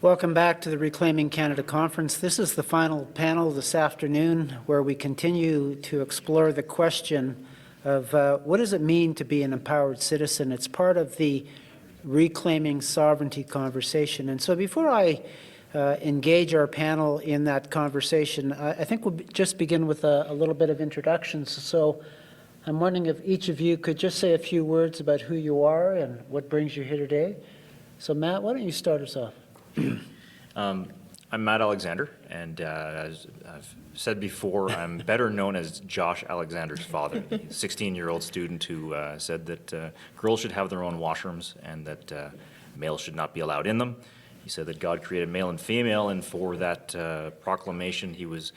Welcome back to the Reclaiming Canada Conference. This is the final panel this afternoon where we continue to explore the question of what does it mean to be an empowered citizen. It's part of the Reclaiming Sovereignty conversation. And so before I engage our panel in that conversation, I think we'll just begin with a little bit of introductions. So I'm wondering if each of you could just say a few words about who you are and what brings you here today. So Matt, why don't you start us off? I'm Matt Alexander, and as I've said before, I'm better known as Josh Alexander's father, a 16-year-old student who said that girls should have their own washrooms and that males should not be allowed in them. He said that God created male and female, and for that proclamation, he was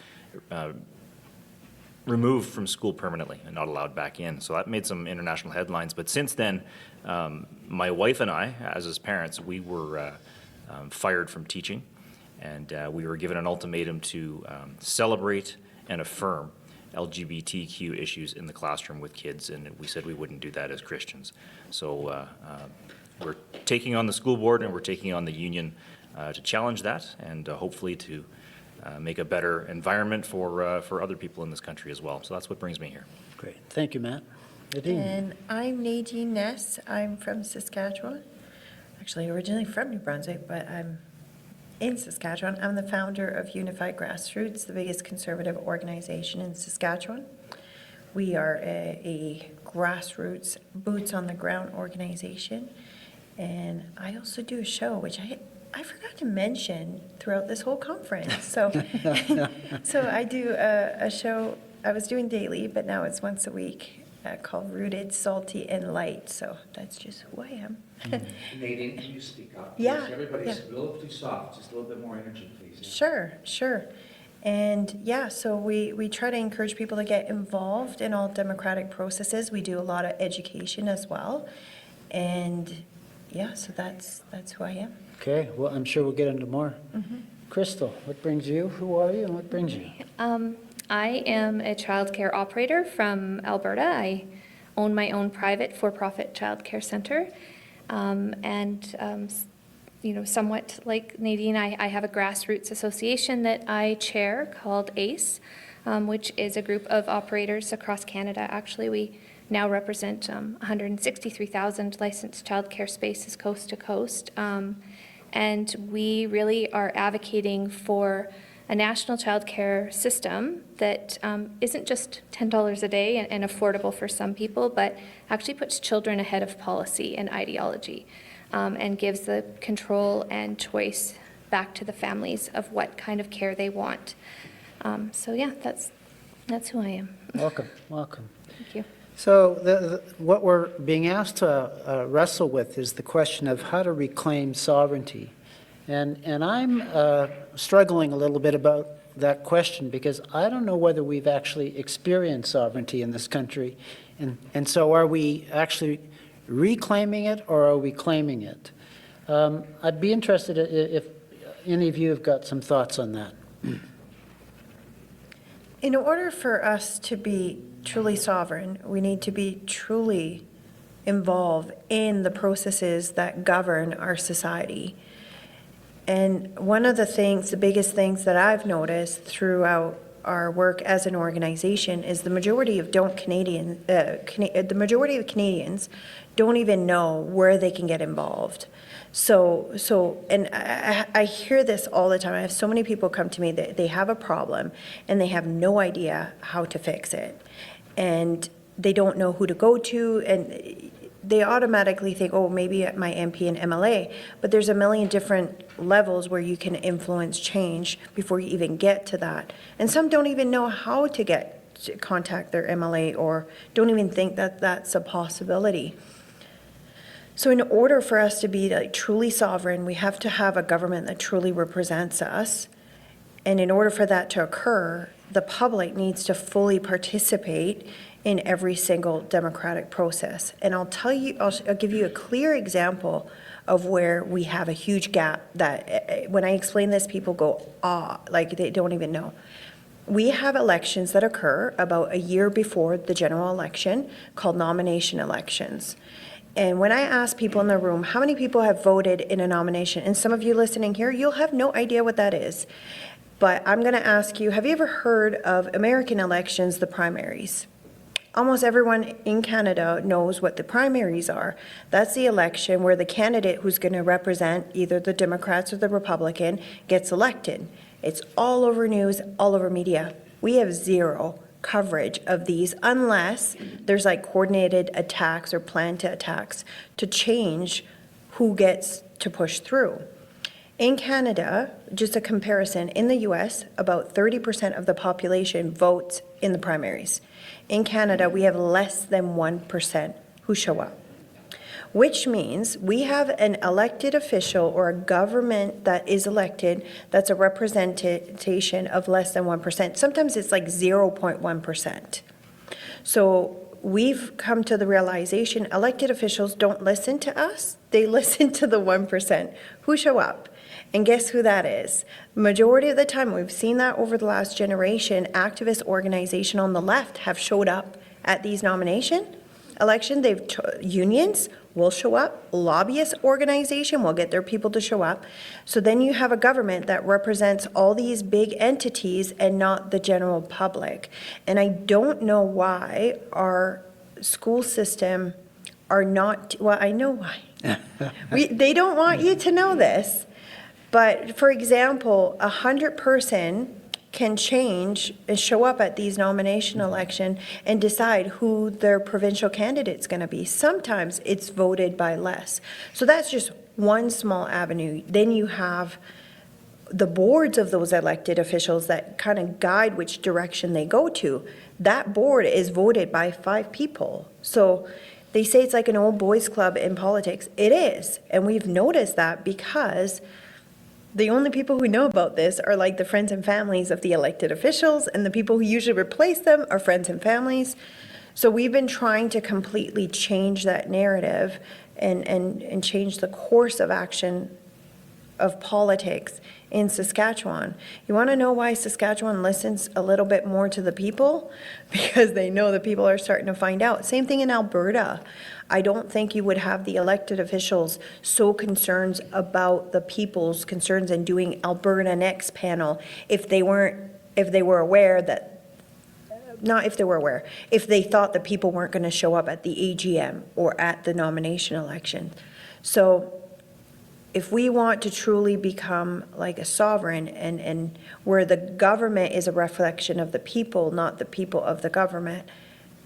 removed from school permanently and not allowed back in. So that made some international headlines. But since then, my wife and I, as his parents, we were fired from teaching, and we were given an ultimatum to celebrate and affirm LGBTQ issues in the classroom with kids, and we said we wouldn't do that as Christians. So we're taking on the school board and we're taking on the union to challenge that and hopefully to make a better environment for other people in this country as well. So that's what brings me here. Great. Thank you, Matt. Nadine. And I'm Nadine Ness. I'm from Saskatchewan. Actually, originally from New Brunswick, but I'm in Saskatchewan. I'm the founder of Unified Grassroots, the biggest conservative organization in Saskatchewan. We are a grassroots, boots-on-the-ground organization. And I also do a show, which I forgot to mention throughout this whole conference. So, so I do a show I was doing daily, but now it's once a week. Called Rooted, Salty, and Light. So that's just who I am. Nadine, can you speak up? Yeah. Everybody's a little too soft. Just a little bit more energy, please. Yeah. Sure. And yeah, so we try to encourage people to get involved in all democratic processes. We do a lot of education as well. And yeah, so that's who I am. Okay, well, I'm sure we'll get into more. Krystal, what brings you? Who are you and what brings you? I am a childcare operator from Alberta. I own my own private for-profit childcare center. Somewhat like Nadine, I have a grassroots association that I chair called ACE, which is a group of operators across Canada. Actually, we now represent 163,000 licensed childcare spaces coast to coast. And we really are advocating for a national childcare system that isn't just $10 a day and affordable for some people, but actually puts children ahead of policy and ideology, and gives the control and choice back to the families of what kind of care they want. So yeah, that's who I am. Welcome. Thank you. So what we're being asked to wrestle with is the question of how to reclaim sovereignty. And I'm struggling a little bit about that question because I don't know whether we've actually experienced sovereignty in this country. And so are we actually reclaiming it or are we claiming it? I'd be interested if any of you have got some thoughts on that. In order for us to be truly sovereign, we need to be truly involved in the processes that govern our society. And one of the biggest things that I've noticed throughout our work as an organization is the majority of Canadians don't even know where they can get involved. And I hear this all the time. I have so many people come to me that they have a problem and they have no idea how to fix it. And they don't know who to go to, and they automatically think, oh, maybe at my MP and MLA, but there's a million different levels where you can influence change before you even get to that. And some don't even know how to contact their MLA or don't even think that that's a possibility. So in order for us to be truly sovereign, we have to have a government that truly represents us. And in order for that to occur, the public needs to fully participate in every single democratic process. And I'll give you a clear example of where we have a huge gap that when I explain this, people go, like they don't even know. We have elections that occur about a year before the general election called nomination elections. And when I ask people in the room, how many people have voted in a nomination? And some of you listening here, you'll have no idea what that is. But I'm going to ask you, have you ever heard of American elections, the primaries? Almost everyone in Canada knows what the primaries are. That's the election where the candidate who's going to represent either the Democrats or the Republican gets elected. It's all over news, all over media. We have zero coverage of these unless there's like coordinated attacks or planned attacks to change who gets to push through. In Canada, just a comparison, in the US, about 30% of the population votes in the primaries. In Canada, we have less than 1% who show up, which means we have an elected official or a government that is elected that's a representation of less than 1%. Sometimes it's like 0.1%. So we've come to the realization elected officials don't listen to us, they listen to the 1% who show up. And guess who that is? Majority of the time, we've seen that over the last generation, activist organization on the left have showed up at these nomination election. Unions will show up, lobbyist organization will get their people to show up. So then you have a government that represents all these big entities and not the general public. And I don't know why our school system are not, well, I know why. They don't want you to know this. But for example, 100-person can change and show up at these nomination election and decide who their provincial candidate's going to be. Sometimes it's voted by less. So that's just one small avenue. Then you have the boards of those elected officials that kind of guide which direction they go to. That board is voted by 5 people. So they say it's like an old boys club in politics. It is. And we've noticed that because the only people who know about this are like the friends and families of the elected officials, and the people who usually replace them are friends and families. So we've been trying to completely change that narrative and change the course of action of politics in Saskatchewan. You want to know why Saskatchewan listens a little bit more to the people? Because they know the people are starting to find out. Same thing in Alberta. I don't think you would have the elected officials so concerned about the people's concerns and doing Alberta Next panel if they were aware that, not if they were aware, if they thought the people weren't going to show up at the AGM or at the nomination election. So if we want to truly become like a sovereign and where the government is a reflection of the people, not the people of the government,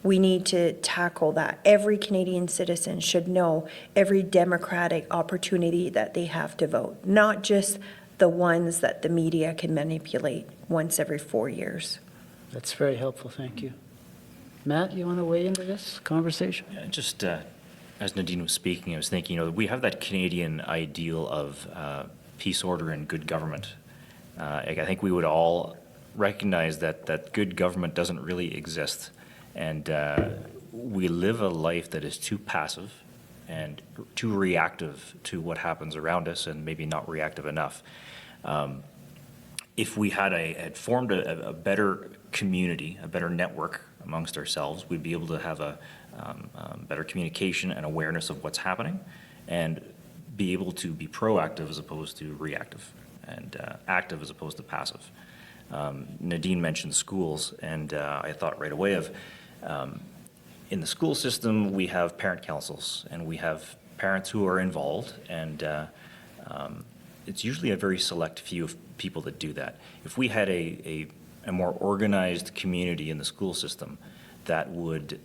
we need to tackle that. Every Canadian citizen should know every democratic opportunity that they have to vote, not just the ones that the media can manipulate once every 4 years. That's very helpful, thank you. Matt, you want to weigh into this conversation? Yeah, just as Nadine was speaking, I was thinking, we have that Canadian ideal of peace, order, and good government. I think we would all recognize that good government doesn't really exist. And we live a life that is too passive and too reactive to what happens around us, and maybe not reactive enough. If we had formed a better community, a better network amongst ourselves, we'd be able to have a better communication and awareness of what's happening, and be able to be proactive as opposed to reactive, and active as opposed to passive. Nadine mentioned schools, and I thought right away of in the school system, we have parent councils, and we have parents who are involved, and it's usually a very select few of people that do that. If we had a more organized community in the school system that would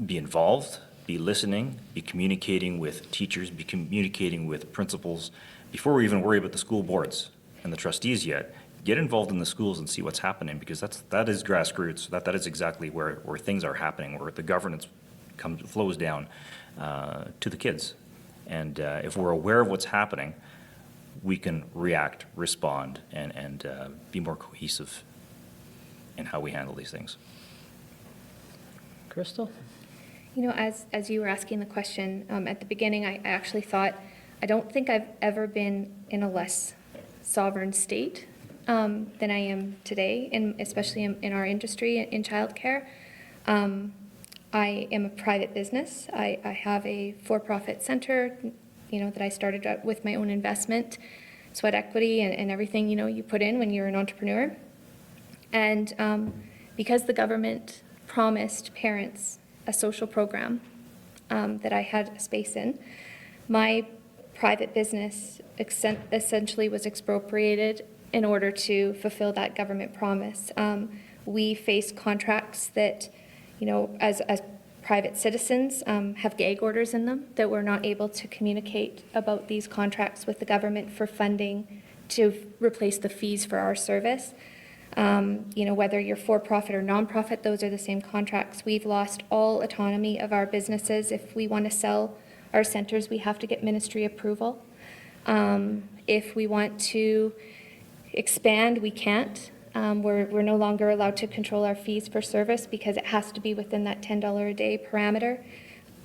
be involved, be listening, be communicating with teachers, be communicating with principals, before we even worry about the school boards and the trustees yet, get involved in the schools and see what's happening, because that is grassroots. That is exactly where things are happening, where the governance flows down to the kids. And if we're aware of what's happening, we can react, respond, and be more cohesive in how we handle these things. Krystal? As you were asking the question at the beginning, I actually thought, I don't think I've ever been in a less sovereign state than I am today, and especially in our industry, in childcare. I am a private business. I have a for-profit center, that I started up with my own investment, sweat equity and everything, you put in when you're an entrepreneur. And because the government promised parents a social program that I had a space in, my private business essentially was expropriated in order to fulfill that government promise. We face contracts that, as private citizens have gag orders in them, that we're not able to communicate about these contracts with the government for funding to replace the fees for our service. Whether you're for-profit or non-profit, those are the same contracts. We've lost all autonomy of our businesses. If we want to sell our centers, we have to get ministry approval. If we want to expand, we can't. We're no longer allowed to control our fees for service because it has to be within that $10 a day parameter.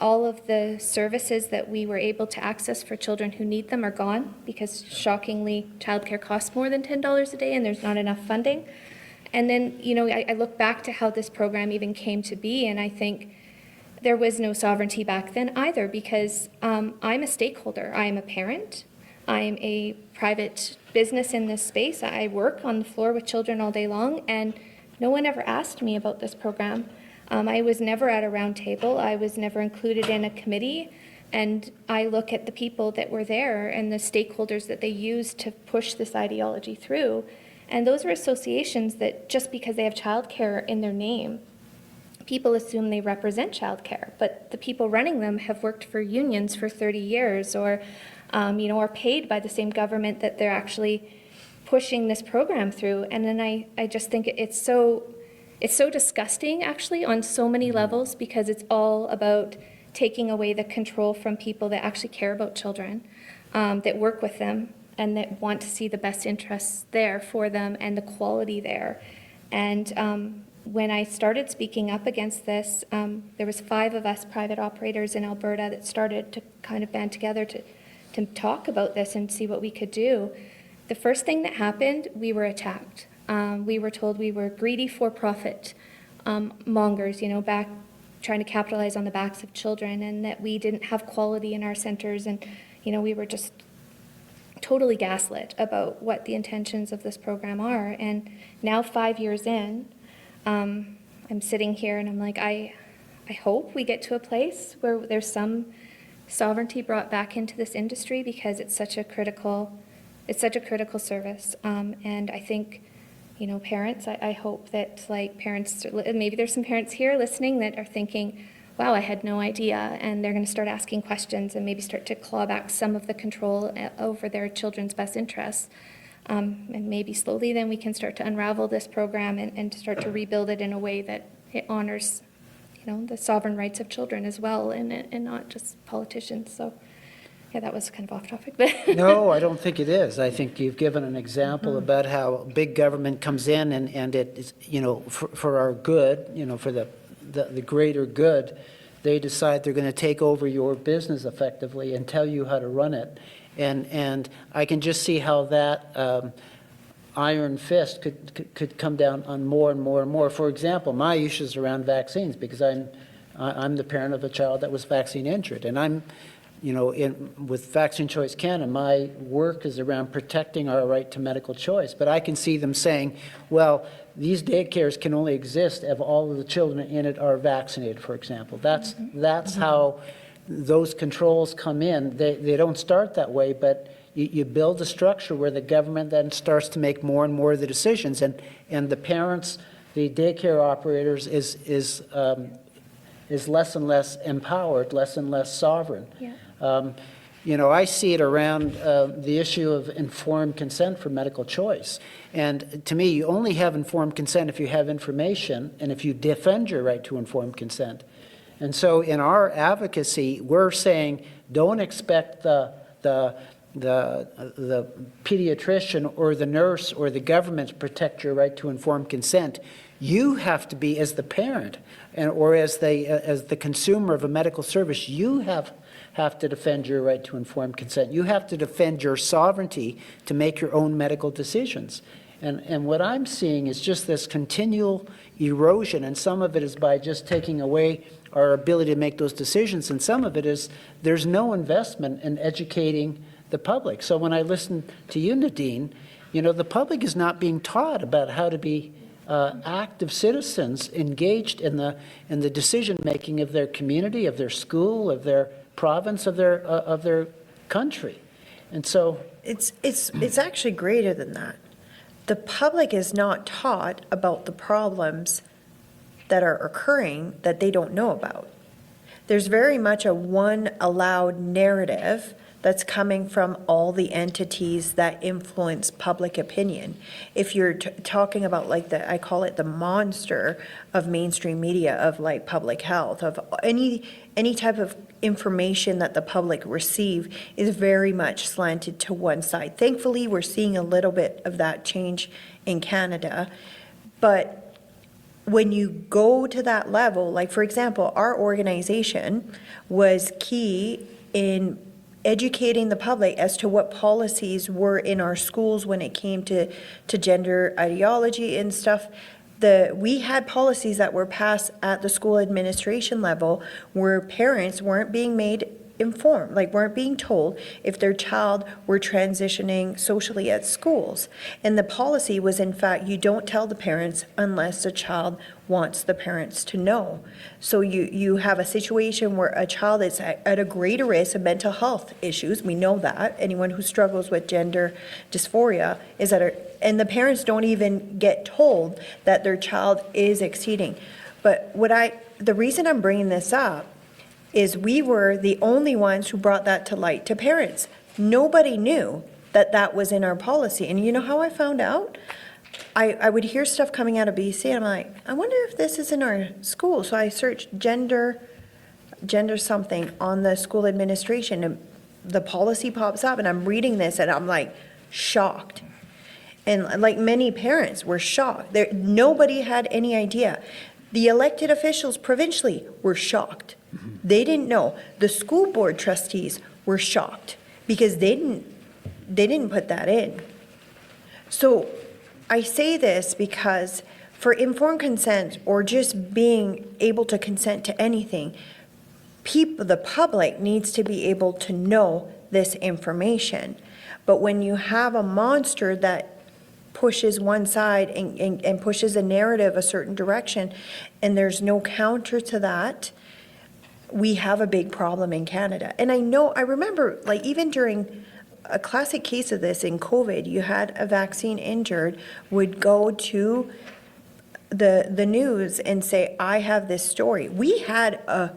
All of the services that we were able to access for children who need them are gone because, shockingly, childcare costs more than $10 a day and there's not enough funding. And then, I look back to how this program even came to be, and I think there was no sovereignty back then either because I'm a stakeholder. I am a parent. I'm a private business in this space. I work on the floor with children all day long, and no one ever asked me about this program. I was never at a round table. I was never included in a committee. And I look at the people that were there and the stakeholders that they used to push this ideology through. And those are associations that just because they have childcare in their name, people assume they represent childcare. But the people running them have worked for unions for 30 years or, are paid by the same government that they're actually pushing this program through. And then I just think it's so disgusting, actually, on so many levels because it's all about taking away the control from people that actually care about children, that work with them, and that want to see the best interests there for them and the quality there. And when I started speaking up against this, there was 5 of us private operators in Alberta that started to kind of band together to talk about this and see what we could do. The first thing that happened, we were attacked. We were told we were greedy for-profit mongers, back trying to capitalize on the backs of children, and that we didn't have quality in our centers, and we were just totally gaslit about what the intentions of this program are. And now 5 years in, I'm sitting here and I'm like, I hope we get to a place where there's some sovereignty brought back into this industry because it's such a critical service. And I think, parents, I hope that parents, maybe there's some parents here listening that are thinking, wow, I had no idea, and they're going to start asking questions and maybe start to claw back some of the control over their children's best interests. And maybe slowly then we can start to unravel this program and start to rebuild it in a way that it honors, the sovereign rights of children as well, and not just politicians. So, yeah, that was kind of off topic. But No, I don't think it is. I think you've given an example about how big government comes in and it is, for our good, for the greater good, they decide they're going to take over your business effectively and tell you how to run it. And I can just see how that iron fist could come down on more and more and more. For example, my issues around vaccines, because I'm the parent of a child that was vaccine injured, and I'm, with Vaccine Choice Canada, my work is around protecting our right to medical choice. But I can see them saying, well, these daycares can only exist if all of the children in it are vaccinated, for example. That's how those controls come in. They don't start that way, but you build a structure where the government then starts to make more and more of the decisions, and the parents, the daycare operators is less and less empowered, less and less sovereign. Yeah. I see it around the issue of informed consent for medical choice. And to me, you only have informed consent if you have information and if you defend your right to informed consent. And so in our advocacy, we're saying don't expect the pediatrician or the nurse or the government to protect your right to informed consent. You have to be, as the parent or as the consumer of a medical service, you have to defend your right to informed consent. You have to defend your sovereignty to make your own medical decisions. And what I'm seeing is just this continual erosion, and some of it is by just taking away our ability to make those decisions, and some of it is there's no investment in educating the public. So when I listen to you, Nadine, you know, the public is not being taught about how to be active citizens engaged in the decision-making of their community, of their school, of their province, of their country. And so It's actually greater than that. The public is not taught about the problems that are occurring that they don't know about. There's very much a one allowed narrative that's coming from all the entities that influence public opinion. If you're talking about like I call it the monster of mainstream media, of like public health, of any type of information that the public receive is very much slanted to one side. Thankfully, we're seeing a little bit of that change in Canada, but when you go to that level, like for example, our organization was key in educating the public as to what policies were in our schools when it came to gender ideology and stuff. We had policies that were passed at the school administration level where parents weren't being made informed, like weren't being told if their child were transitioning socially at schools. And the policy was, in fact, you don't tell the parents unless the child wants the parents to know. So you have a situation where a child is at a greater risk of mental health issues. We know that. Anyone who struggles with gender dysphoria is and the parents don't even get told that their child is exceeding. But the reason I'm bringing this up is we were the only ones who brought that to light to parents. Nobody knew that that was in our policy. And you know how I found out? I would hear stuff coming out of BC, and I'm like, I wonder if this is in our school. So I searched gender something on the school administration, and the policy pops up, and I'm reading this, and I'm like shocked. And like many parents were shocked. Nobody had any idea. The elected officials provincially were shocked. They didn't know. The school board trustees were shocked because they didn't put that in. So I say this because for informed consent, or just being able to consent to anything, the public needs to be able to know this information. But when you have a monster that pushes one side and pushes a narrative a certain direction, and there's no counter to that, we have a big problem in Canada. And I remember, like, even during a classic case of this in COVID, you had a vaccine injured would go to the news and say, I have this story. We had a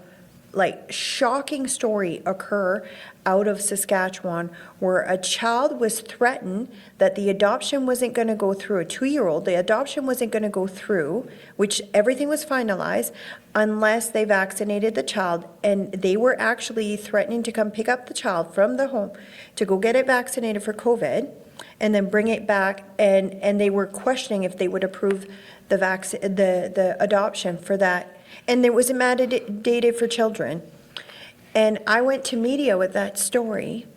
shocking story occur out of Saskatchewan where a child was threatened that the adoption wasn't going to go through, a 2-year-old, the adoption wasn't going to go through, which everything was finalized, unless they vaccinated the child. And they were actually threatening to come pick up the child from the home to go get it vaccinated for COVID and then bring it back. And they were questioning if they would approve the adoption for that. And there was a mandated for children. And I went to media with that story,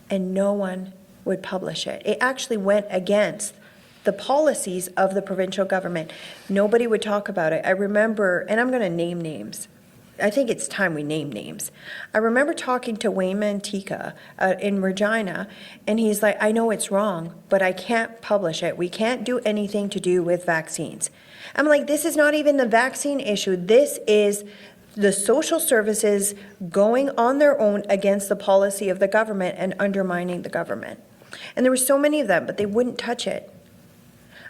and no one would publish it. It actually went against the policies of the provincial government. Nobody would talk about it. I remember, and I'm going to name names. I think it's time we name names. I remember talking to Wayne Mantika in Regina, and he's like, I know it's wrong, but I can't publish it. We can't do anything to do with vaccines. I'm like, this is not even the vaccine issue. This is the social services going on their own against the policy of the government and undermining the government. And there were so many of them, but they wouldn't touch it.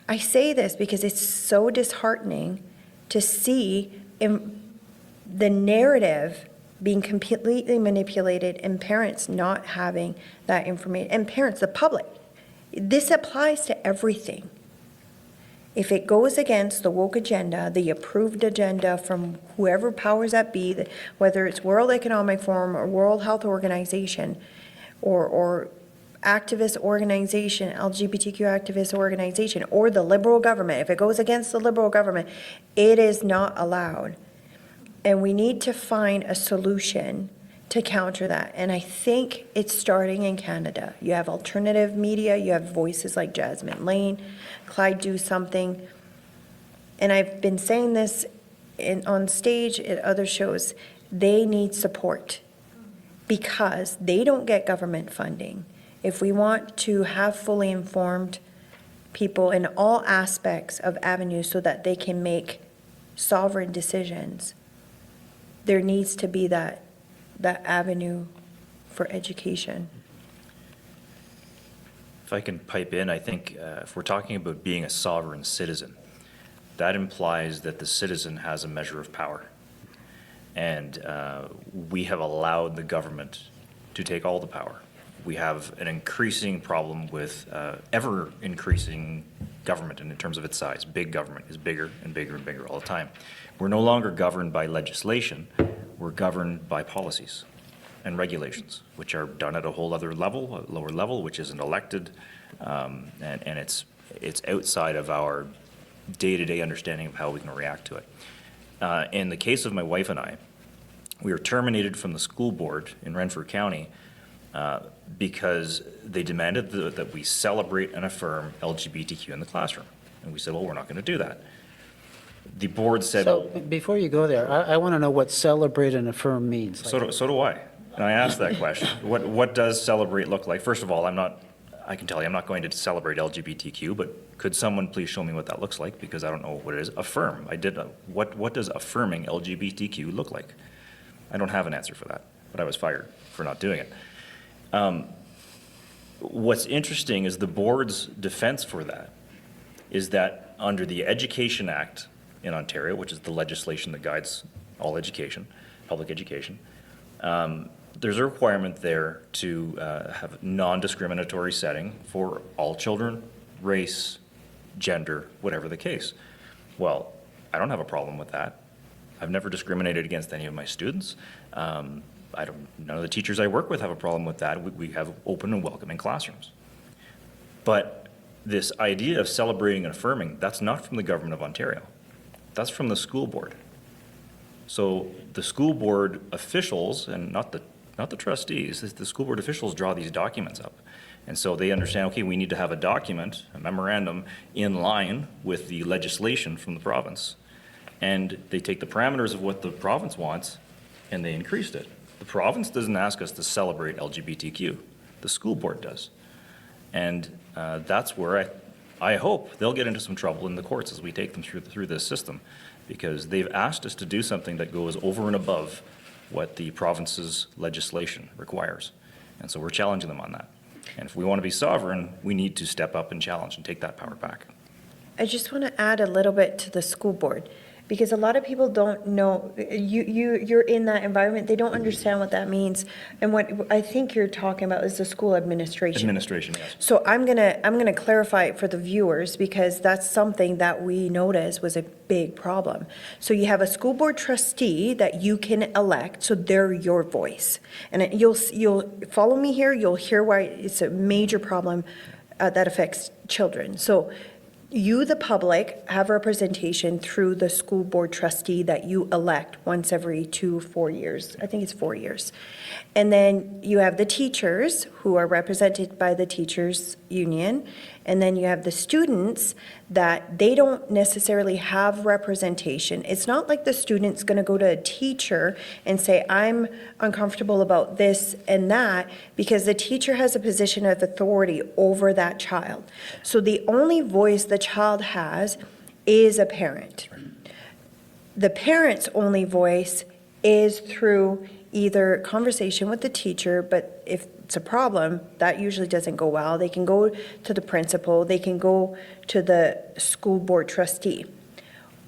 I say this because it's so disheartening to see the narrative being completely manipulated and parents not having that information. And parents, the public, this applies to everything. If it goes against the woke agenda, the approved agenda from whoever powers that be, whether it's World Economic Forum or World Health Organization or activist organization, LGBTQ activist organization, or the Liberal government, if it goes against the Liberal government, it is not allowed. And we need to find a solution to counter that. And I think it's starting in Canada. You have alternative media, you have voices like Jasmine Lane, Clyde Do Something. And I've been saying this on stage at other shows, they need support because they don't get government funding. If we want to have fully informed people in all aspects of avenues so that they can make sovereign decisions, there needs to be that avenue for education. If I can pipe in, I think if we're talking about being a sovereign citizen, that implies that the citizen has a measure of power. And we have allowed the government to take all the power. We have an increasing problem with ever increasing government in terms of its size. Big government is bigger and bigger and bigger all the time. We're no longer governed by legislation, we're governed by policies and regulations, which are done at a whole other level, a lower level, which isn't elected, and it's outside of our day-to-day understanding of how we can react to it. In the case of my wife and I, we were terminated from the school board in Renfrew County because they demanded that we celebrate and affirm LGBTQ in the classroom. And we said, well, we're not going to do that. The board said, So before you go there, I want to know what celebrate and affirm means. so do I. And I asked that question. What does celebrate look like? First of all, I can tell you, I'm not going to celebrate LGBTQ, but could someone please show me what that looks like? Because I don't know what it is. Affirm. What does affirming LGBTQ look like? I don't have an answer for that, but I was fired for not doing it. What's interesting is the board's defense for that is that under the Education Act in Ontario, which is the legislation that guides all education, public education, there's a requirement there to have non-discriminatory setting for all children, race, gender, whatever the case. Well, I don't have a problem with that. I've never discriminated against any of my students. None of the teachers I work with have a problem with that. We have open and welcoming classrooms. But this idea of celebrating and affirming, that's not from the government of Ontario. That's from the school board. So the school board officials, and not the trustees, the school board officials draw these documents up. And so they understand, okay, we need to have a document, a memorandum, in line with the legislation from the province. And they take the parameters of what the province wants, and they increased it. The province doesn't ask us to celebrate LGBTQ. The school board does. And that's where I hope they'll get into some trouble in the courts as we take them through this system, because they've asked us to do something that goes over and above what the province's legislation requires. And so we're challenging them on that. And if we want to be sovereign, we need to step up and challenge and take that power back. I just want to add a little bit to the school board, because a lot of people don't know, you're in that environment, they don't understand what that means. And what I think you're talking about is the school administration. Administration, yes. So I'm gonna clarify it for the viewers, because that's something that we noticed was a big problem. So you have a school board trustee that you can elect, so they're your voice. And you'll follow me here, you'll hear why it's a major problem that affects children. So you, the public, have representation through the school board trustee that you elect once every 4 years. I think it's 4 years. And then you have the teachers, who are represented by the teachers union. And then you have the students that they don't necessarily have representation. It's not like the student's going to go to a teacher and say, I'm uncomfortable about this and that, because the teacher has a position of authority over that child. So the only voice the child has is a parent. The parent's only voice is through either conversation with the teacher, but if it's a problem, that usually doesn't go well. They can go to the principal, they can go to the school board trustee.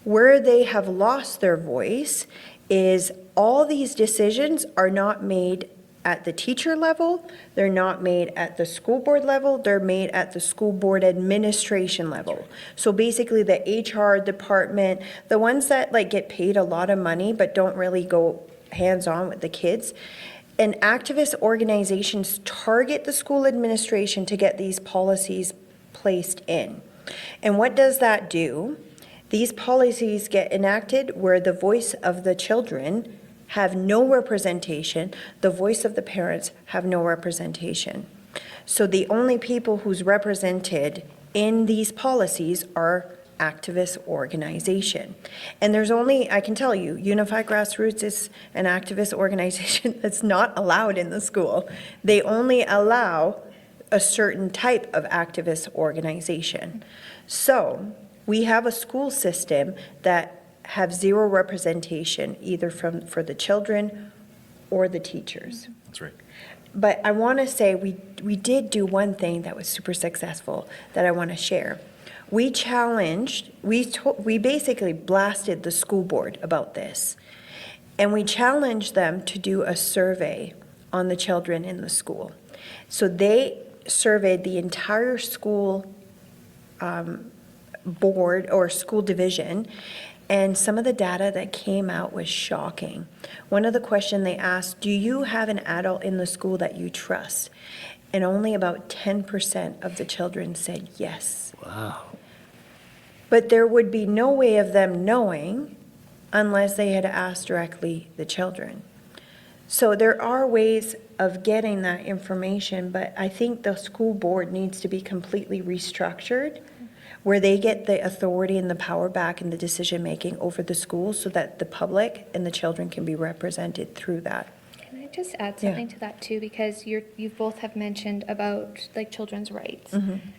Where they have lost their voice is all these decisions are not made at the teacher level, they're not made at the school board level, they're made at the school board administration level. So basically the HR department, the ones that like get paid a lot of money but don't really go hands-on with the kids, and activist organizations target the school administration to get these policies placed in. And what does that do? These policies get enacted where the voice of the children have no representation. The voice of the parents have no representation. So the only people who's represented in these policies are activist organization. And there's only, I can tell you, Unified Grassroots is an activist organization that's not allowed in the school. They only allow a certain type of activist organization. So we have a school system that have zero representation, either for the children or the teachers. That's right. But I want to say we did do one thing that was super successful that I want to share. We challenged, we basically blasted the school board about this. And we challenged them to do a survey on the children in the school. So they surveyed the entire school board or school division, and some of the data that came out was shocking. One of the questions they asked, do you have an adult in the school that you trust? And only about 10% of the children said yes. Wow. But there would be no way of them knowing unless they had asked directly the children. So there are ways of getting that information, but I think the school board needs to be completely restructured, where they get the authority and the power back in the decision-making over the school so that the public and the children can be represented through that. Can I just add Yeah. something to that too? Because you both have mentioned about like children's rights.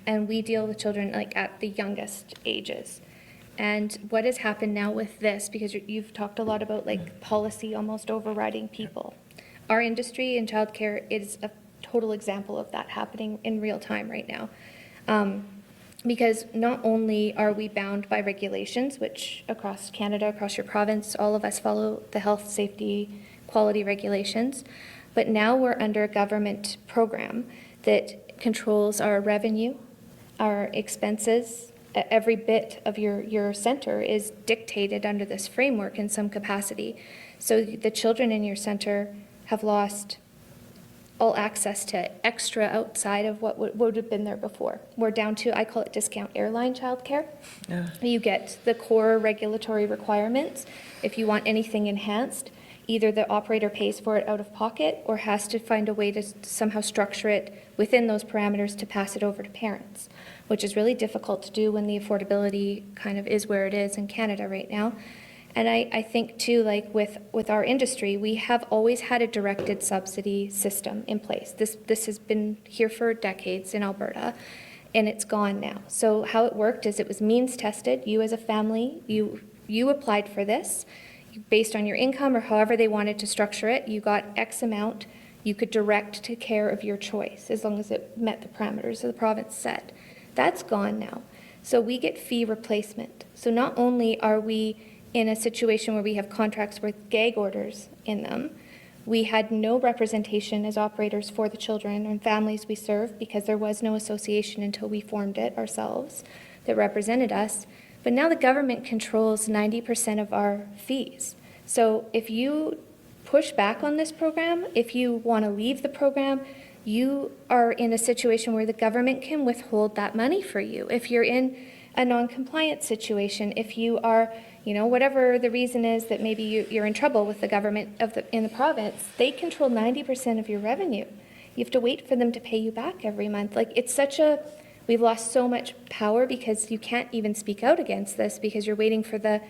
And we deal with children like at the youngest ages. And what has happened now with this, because you've talked a lot about like policy almost overriding people. Our industry in childcare is a total example of that happening in real time right now. Because not only are we bound by regulations, which across Canada, across your province, all of us follow the health, safety, quality regulations, but now we're under a government program that controls our revenue, our expenses. Every bit of your center is dictated under this framework in some capacity. So the children in your center have lost all access to extra outside of what would have been there before. We're down to, I call it discount airline childcare. Yeah. You get the core regulatory requirements. If you want anything enhanced, either the operator pays for it out of pocket or has to find a way to somehow structure it within those parameters to pass it over to parents, which is really difficult to do when the affordability kind of is where it is in Canada right now. And I think too, like with our industry, we have always had a directed subsidy system in place. This has been here for decades in Alberta, and it's gone now. So how it worked is it was means tested. You as a family, you applied for this based on your income or however they wanted to structure it. You got X amount. You could direct to care of your choice as long as it met the parameters that the province set. That's gone now. So we get fee replacement. So not only are we in a situation where we have contracts with gag orders in them, we had no representation as operators for the children and families we serve because there was no association until we formed it ourselves that represented us. But now the government controls 90% of our fees. So if you push back on this program, if you want to leave the program, you are in a situation where the government can withhold that money for you. If you're in a non-compliant situation, if you are, whatever the reason is that maybe you're in trouble with the government in the province, they control 90% of your revenue. You have to wait for them to pay you back every month. Like, it's we've lost so much power because you can't even speak out against this because you're waiting for the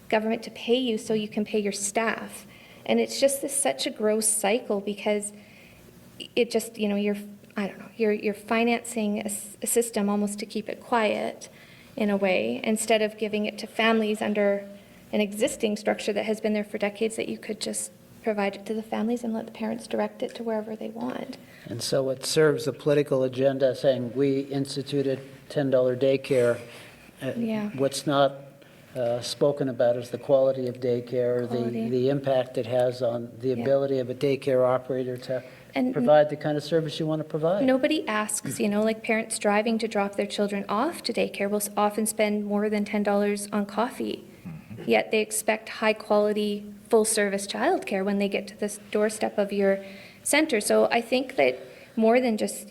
government to pay you so you can pay your staff. And it's just such a gross cycle because it just, you're financing a system almost to keep it quiet in a way, instead of giving it to families under an existing structure that has been there for decades that you could just provide it to the families and let the parents direct it to wherever they want. And so it serves a political agenda saying we instituted $10 daycare. Yeah. What's not spoken about is the quality of daycare, Quality. the impact it has on the Yeah. ability of a daycare operator to And provide the kind of service you want to provide. nobody asks, like parents driving to drop their children off to daycare will often spend more than $10 on coffee. Yet they expect high quality, full service childcare when they get to the doorstep of your center. So I think that more than just,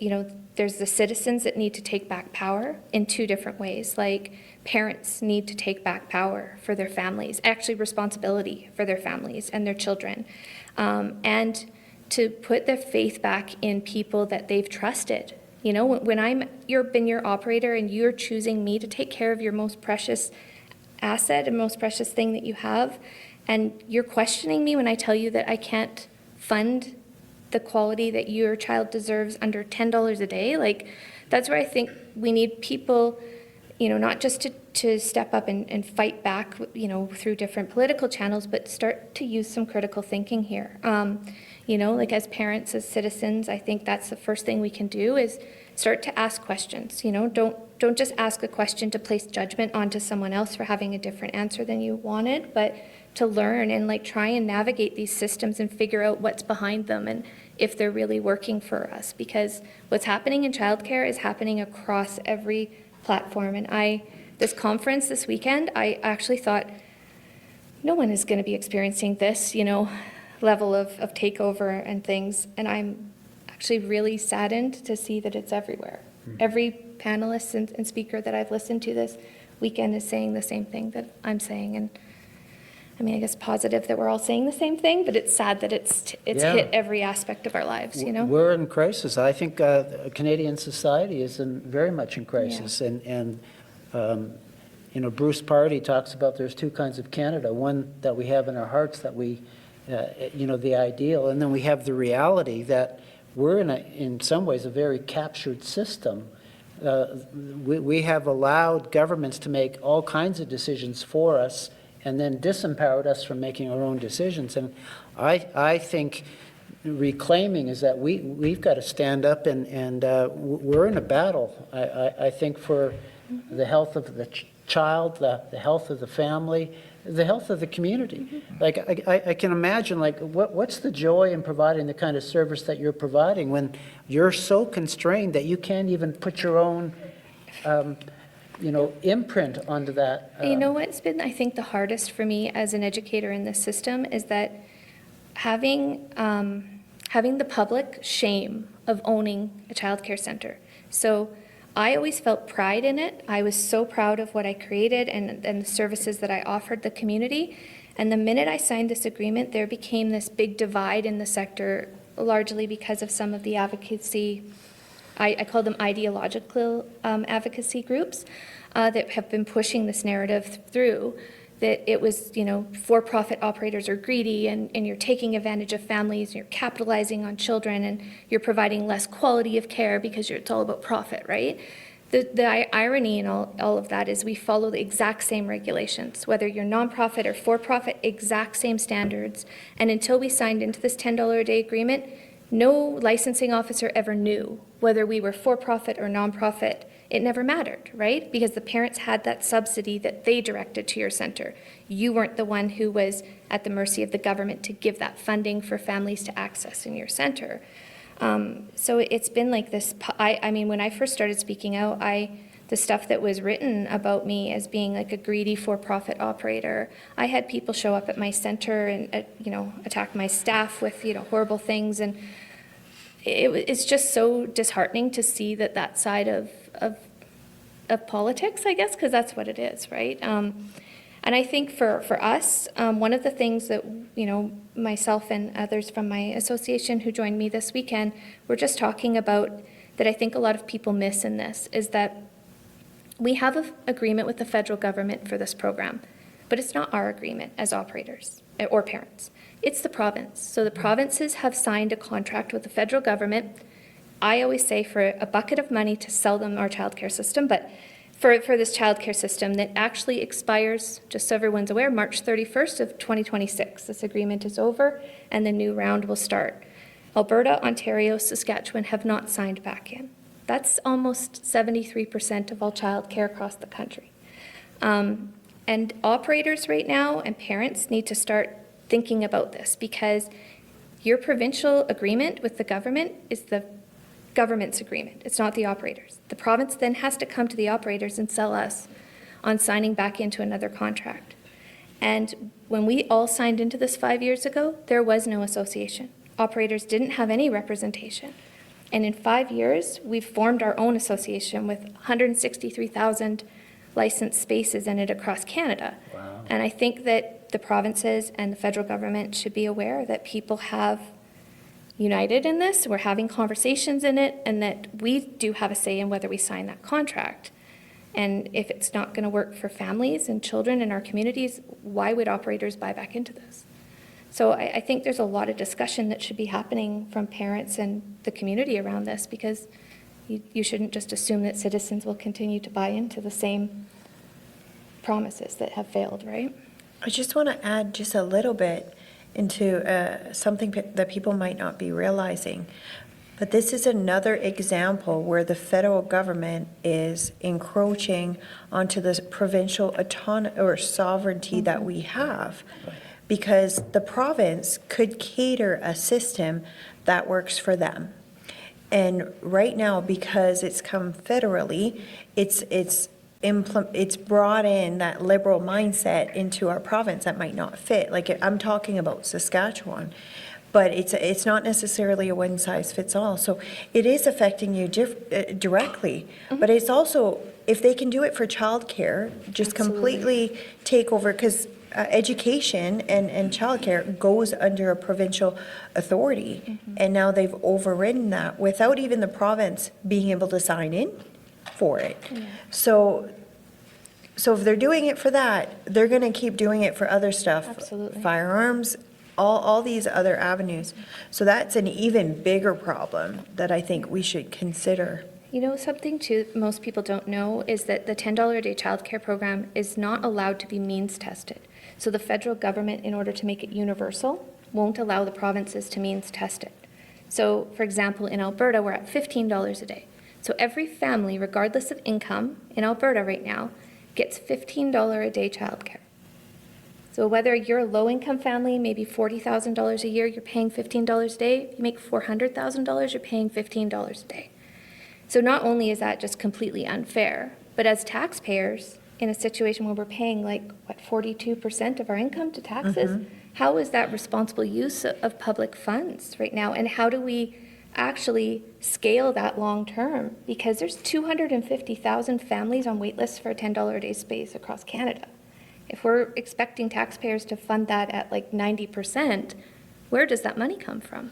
there's the citizens that need to take back power in two different ways. Like parents need to take back power for their families, actually responsibility for their families and their children, and to put their faith back in people that they've trusted. You know, when you've been your operator and you're choosing me to take care of your most precious asset and most precious thing that you have, and you're questioning me when I tell you that I can't fund the quality that your child deserves under $10 a day, like, that's where I think we need people, you know, not just to step up and fight back, you know, through different political channels, but start to use some critical thinking here. You know, like as parents, as citizens, I think that's the first thing we can do is start to ask questions. You know, don't just ask a question to place judgment onto someone else for having a different answer than you wanted, but to learn and like try and navigate these systems and figure out what's behind them and if they're really working for us. Because what's happening in childcare is happening across every platform. And this conference this weekend, I actually thought no one is going to be experiencing this, you know, level of takeover and things. And I'm actually really saddened to see that it's everywhere. Every panelist and speaker that I've listened to this weekend is saying the same thing that I'm saying. And I mean, I guess positive that we're all saying the same thing, but it's sad that it's Yeah. hit every aspect of our lives, you know? We're in crisis. I think Canadian society is very much in crisis. And you know, Bruce Pardy talks about there's two kinds of Canada, one that we have in our hearts that we, you know, the ideal, and then we have the reality that we're in some ways, a very captured system. We have allowed governments to make all kinds of decisions for us and then disempowered us from making our own decisions. And I think reclaiming is that we've got to stand up and we're in a battle, I think, for the health of the child, the health of the family, the health of the community. Like, I can imagine, like, what's the joy in providing the kind of service that you're providing when you're so constrained that you can't even put your own you know, imprint onto that. You know what's been, I think, the hardest for me as an educator in this system is that having the public shame of owning a childcare center. So I always felt pride in it. I was so proud of what I created and the services that I offered the community. And the minute I signed this agreement, there became this big divide in the sector, largely because of some of the advocacy, I call them ideological advocacy groups that have been pushing this narrative through, that it was, you know, for-profit operators are greedy and you're taking advantage of families, and you're capitalizing on children, and you're providing less quality of care because it's all about profit, right? The irony in all of that is we follow the exact same regulations, whether you're nonprofit or for-profit, exact same standards. And until we signed into this $10 a day agreement, no licensing officer ever knew whether we were for-profit or nonprofit. It never mattered, right? Because the parents had that subsidy that they directed to your center. You weren't the one who was at the mercy of the government to give that funding for families to access in your center. So it's been like this. I mean, when I first started speaking out, the stuff that was written about me as being like a greedy for-profit operator, I had people show up at my center and you know, attack my staff with, you know, horrible things, and it's just so disheartening to see that side of politics, I guess, because that's what it is, right? And I think for us, one of the things that, you know, myself and others from my association who joined me this weekend were just talking about, that I think a lot of people miss in this, is that we have an agreement with the federal government for this program, but it's not our agreement as operators or parents. It's the province. So the provinces have signed a contract with the federal government. I always say for a bucket of money to sell them our childcare system, but for this childcare system that actually expires, just so everyone's aware, March 31st of 2026. This agreement is over and the new round will start. Alberta, Ontario, Saskatchewan have not signed back in. That's almost 73% of all childcare across the country. And operators right now and parents need to start thinking about this, because your provincial agreement with the government is the government's agreement. It's not the operators. The province then has to come to the operators and sell us on signing back into another contract. And when we all signed into this 5 years ago, there was no association. Operators didn't have any representation. And in 5 years, we've formed our own association with 163,000 licensed spaces in it across Canada. Wow. And I think that the provinces and the federal government should be aware that people have united in this, we're having conversations in it, and that we do have a say in whether we sign that contract. And if it's not going to work for families and children in our communities, why would operators buy back into this? So I think there's a lot of discussion that should be happening from parents and the community around this, because you shouldn't just assume that citizens will continue to buy into the same promises that have failed, right? I just want to add just a little bit into something that people might not be realizing. But this is another example where the federal government is encroaching onto the provincial autonomy or sovereignty that we have. Because the province could cater a system that works for them. And right now, because it's come federally, it's brought in that liberal mindset into our province that might not fit. Like, I'm talking about Saskatchewan, but it's not necessarily a one-size-fits-all. So it is affecting you directly, but it's also, if they can do it for childcare, just completely take over, because education and childcare goes under a provincial authority, and now they've overridden that without even the province being able to sign in for it. Yeah. So if they're doing it for that, they're going to keep doing it for other stuff. Absolutely. Firearms, all these other avenues. So that's an even bigger problem that I think we should consider. You know, something too most people don't know is that the $10 a day childcare program is not allowed to be means tested. So the federal government, in order to make it universal, won't allow the provinces to means test it. So, for example, in Alberta, we're at $15 a day. So every family, regardless of income in Alberta right now, gets $15 a day childcare. So whether you're a low-income family, maybe $40,000 a year, you're paying $15 a day. If you make $400,000, you're paying $15 a day. So not only is that just completely unfair, but as taxpayers, in a situation where we're paying 42% of our income to taxes, how is that responsible use of public funds right now? And how do we actually scale that long term? Because there's 250,000 families on wait lists for a $10 a day space across Canada. If we're expecting taxpayers to fund that at 90%, where does that money come from?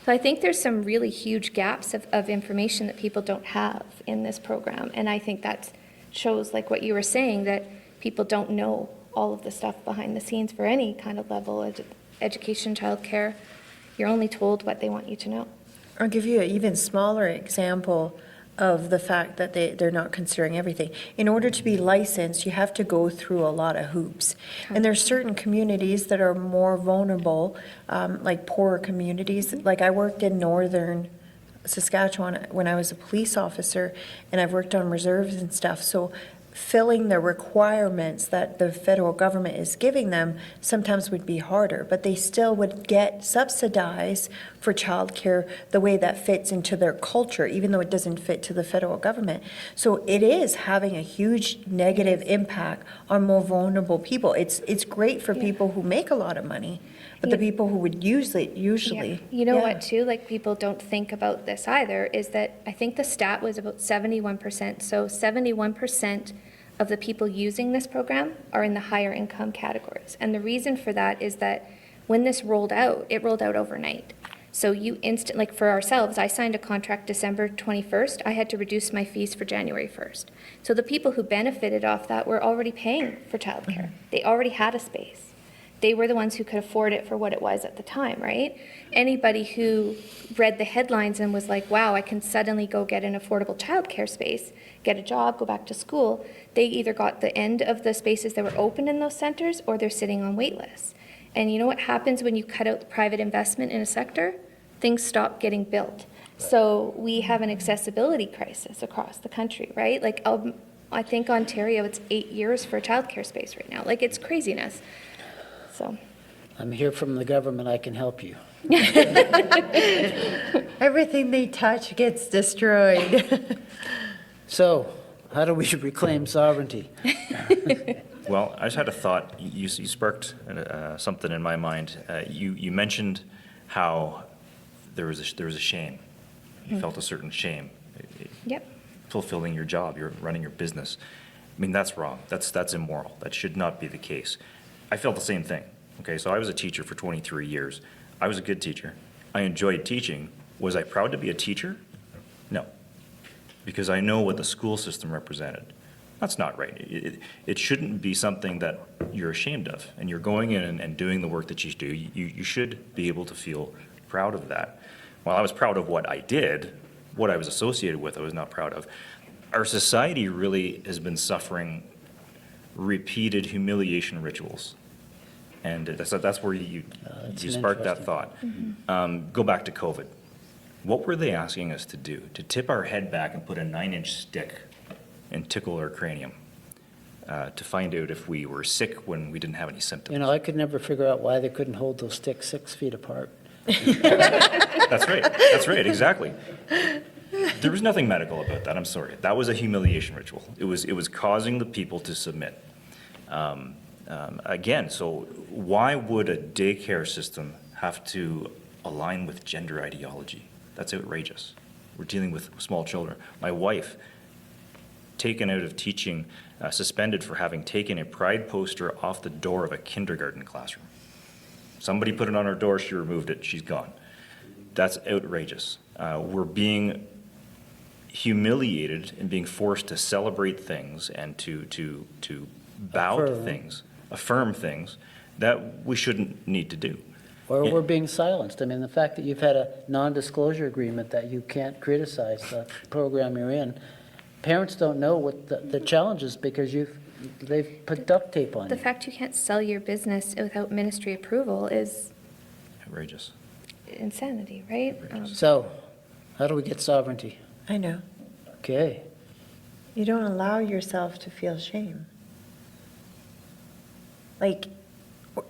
So I think there's some really huge gaps of information that people don't have in this program. And I think that shows, like what you were saying, that people don't know all of the stuff behind the scenes for any kind of level of education, childcare. You're only told what they want you to know. I'll give you an even smaller example of the fact that they're not considering everything. In order to be licensed, you have to go through a lot of hoops. And there's certain communities that are more vulnerable, like poorer communities. Like, I worked in northern Saskatchewan when I was a police officer, and I've worked on reserves and stuff. So filling the requirements that the federal government is giving them sometimes would be harder, but they still would get subsidized for childcare the way that fits into their culture, even though it doesn't fit to the federal government. So it is having a huge negative impact on more vulnerable people. It's great for people who make a lot of money, but the people who would use it usually. Yeah. You know what, too, people don't think about this either, is that I think the stat was about 71%. So 71% of the people using this program are in the higher income categories. And the reason for that is that when this rolled out, it rolled out overnight. So you for ourselves, I signed a contract December 21st. I had to reduce my fees for January 1st. So the people who benefited off that were already paying for childcare. They already had a space. They were the ones who could afford it for what it was at the time, right? Anybody who read the headlines and was like, wow, I can suddenly go get an affordable childcare space, get a job, go back to school, they either got the end of the spaces that were open in those centers, or they're sitting on wait lists. And you know what happens when you cut out the private investment in a sector? Things stop getting built. So we have an accessibility crisis across the country, right? I think Ontario, it's 8 years for a childcare space right now. It's craziness. So I'm here from the government, I can help you. Everything they touch gets destroyed. So, how do we reclaim sovereignty? Well, I just had a thought. You sparked something in my mind. You mentioned how there was a shame You felt a certain shame. Yep. Fulfilling your job, you're running your business. I mean, that's wrong. That's immoral. That should not be the case. I felt the same thing. Okay, so I was a teacher for 23 years. I was a good teacher. I enjoyed teaching. Was I proud to be a teacher? No, because I know what the school system represented. That's not right. It shouldn't be something that you're ashamed of, and you're going in and doing the work that you do. You should be able to feel proud of that. While I was proud of what I did, what I was associated with, I was not proud of. Our society really has been suffering repeated humiliation rituals. And that's where you sparked that thought. Go back to COVID. What were they asking us to do? To tip our head back and put a 9-inch stick and tickle our cranium to find out if we were sick when we didn't have any symptoms. You know, I could never figure out why they couldn't hold those sticks 6 feet apart. That's right, exactly. There was nothing medical about that, I'm sorry. That was a humiliation ritual. It was causing the people to submit. Again, so why would a daycare system have to align with gender ideology? That's outrageous. We're dealing with small children. My wife, taken out of teaching, suspended for having taken a pride poster off the door of a kindergarten classroom. Somebody put it on her door, she removed it, she's gone. That's outrageous. We're being humiliated and being forced to celebrate things and to bow to things, affirm things that we shouldn't need to do. Or we're being silenced. I mean, the fact that you've had a non-disclosure agreement that you can't criticize the program you're in, parents don't know what the challenge is because they've put duct tape on The you. fact you can't sell your business without ministry approval is Outrageous. insanity, right? So, how do we get sovereignty? I know. Okay. You don't allow yourself to feel shame. Like,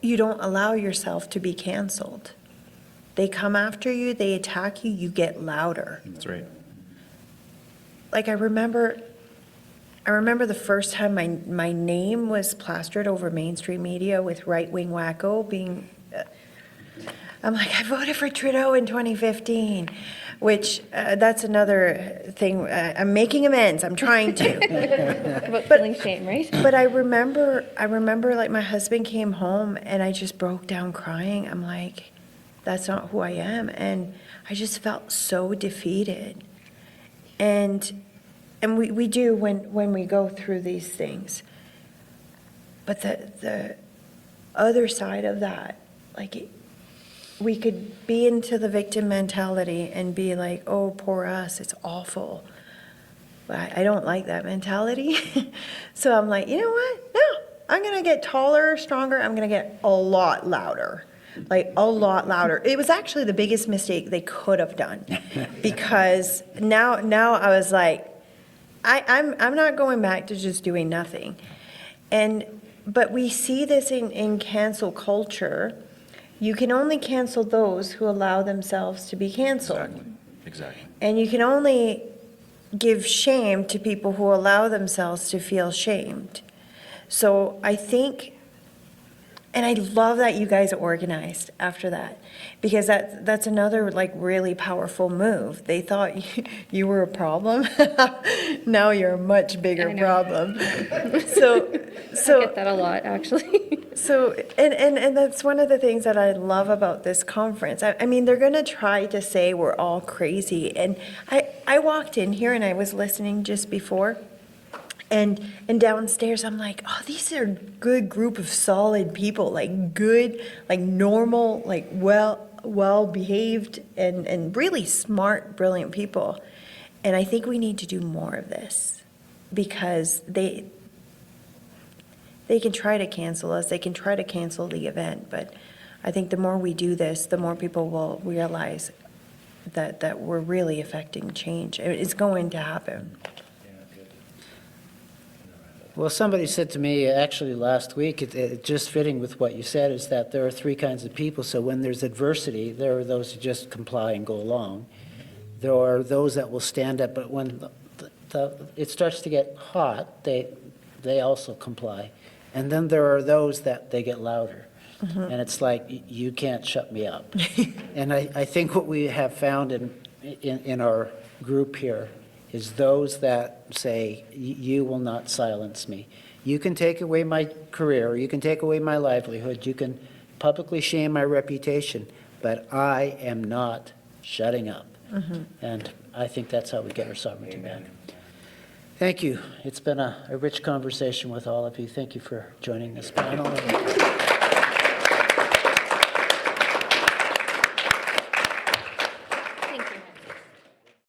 you don't allow yourself to be canceled. They come after you, they attack you, you get louder. That's right. Like, I remember the first time my name was plastered over mainstream media with right-wing wacko being, I'm like, I voted for Trudeau in 2015, which, that's another thing, I'm making amends, I'm trying to. About feeling shame, right? But I remember like my husband came home and I just broke down crying. I'm like, that's not who I am. And I just felt so defeated. And we do when we go through these things. But the other side of that, like we could be into the victim mentality and be like, oh, poor us, it's awful. But I don't like that mentality. So I'm like, you know what? No, I'm going to get taller, stronger. I'm going to get a lot louder. Like a lot louder. It was actually the biggest mistake they could have done. Because now I was like, I'm not going back to just doing nothing. But we see this in cancel culture. You can only cancel those who allow themselves to be canceled. Exactly. And you can only give shame to people who allow themselves to feel shamed. So I think, and I love that you guys organized after that, because that's another like really powerful move. They thought you were a problem. Now you're a much bigger I know. problem. I get that a lot, actually. So, and that's one of the things that I love about this conference. I mean, they're going to try to say we're all crazy. And I walked in here and I was listening just before. And downstairs, I'm like, oh, these are a good group of solid people, like good, like normal, like well-behaved and really smart, brilliant people. And I think we need to do more of this because they can try to cancel us. They can try to cancel the event. But I think the more we do this, the more people will realize that we're really affecting change. It's going to happen. Well, somebody said to me, actually last week, it just fitting with what you said, is that there are three kinds of people. So when there's adversity, there are those who just comply and go along. There are those that will stand up, but when it starts to get hot, they also comply. And then there are those that they get louder. And it's like, you can't shut me up. And I think what we have found in our group here is those that say, you will not silence me. You can take away my career, you can take away my livelihood, you can publicly shame my reputation, but I am not shutting up. And I think that's how we get our sovereignty back. Thank you. It's been a rich conversation with all of you. Thank you for joining this panel.